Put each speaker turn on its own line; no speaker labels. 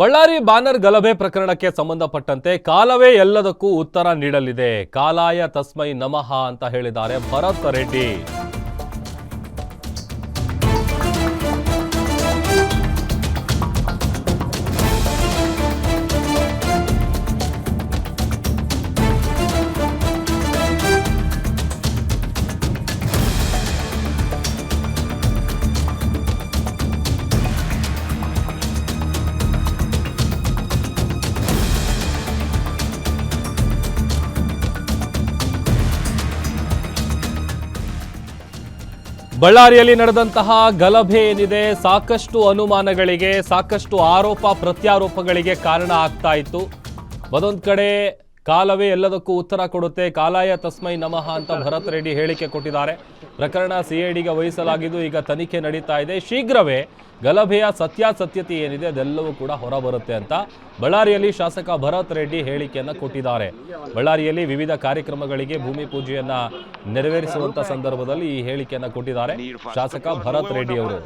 Ballari banner ಗಲಭೆ ಪ್ರಕರಣಕ್ಕೆ ಸಂಬಂಧಪಟ್ಟಂತೆ ಕಾಲವೇ ಎಲ್ಲದಕ್ಕೂ ಉತ್ತರ ನೀಡಲಿದೆ. ಕಾಲಾಯ ತಸ್ಮೈ ನಮಃ ಅಂತ ಹೇಳಿದ್ದಾರೆ ಭರತ್ ರೆಡ್ಡಿ. ಬಳ್ಳಾರಿಯಲ್ಲಿ ನಡೆದಂತಹ ಗಲಭೆ ಏನಿದೆ ಸಾಕಷ್ಟು ಅನುಮಾನಗಳಿಗೆ, ಸಾಕಷ್ಟು ಆರೋಪ ಪ್ರತ್ಯಾರೋಪಗಳಿಗೆ ಕಾರಣ ಆಗ್ತಾ ಇತ್ತು. ಒಂದೊಂದು ಕಡೆ ಕಾಲವೇ ಎಲ್ಲದಕ್ಕೂ ಉತ್ತರ ಕೊಡುತ್ತೆ, ಕಾಲಾಯ ತಸ್ಮೈ ನಮಃ ಅಂತ ಭರತ್ ರೆಡ್ಡಿ ಹೇಳಿಕೆ ಕೊಟ್ಟಿದ್ದಾರೆ. ಪ್ರಕರಣ ಸಿಐಡಿಗೆ ವಹಿಸಲಾಗಿದ್ದು ಈಗ ತನಿಖೆ ನಡೀತಾ ಇದೆ. ಶೀಘ್ರವೇ ಗಲಭೆಯ ಸತ್ಯಾಸತ್ಯತೆ ಏನಿದೆ ಅದೆಲ್ಲವೂ ಕೂಡ ಹೊರಬರುತ್ತೆ ಅಂತ ಬಳ್ಳಾರಿಯಲ್ಲಿ ಶಾಸಕ ಭರತ್ ರೆಡ್ಡಿ ಹೇಳಿಕೆಯನ್ನ ಕೊಟ್ಟಿದ್ದಾರೆ. ಬಳ್ಳಾರಿಯಲ್ಲಿ ವಿವಿಧ ಕಾರ್ಯಕ್ರಮಗಳಿಗೆ ಭೂಮಿ ಪೂಜೆಯನ್ನ ನೆರವೇರಿಸುವಂತ ಸಂದರ್ಭದಲ್ಲಿ ಈ ಹೇಳಿಕೆಯನ್ನ ಕೊಟ್ಟಿದ್ದಾರೆ ಶಾಸಕ ಭರತ್ ರೆಡ್ಡಿ ಅವರು.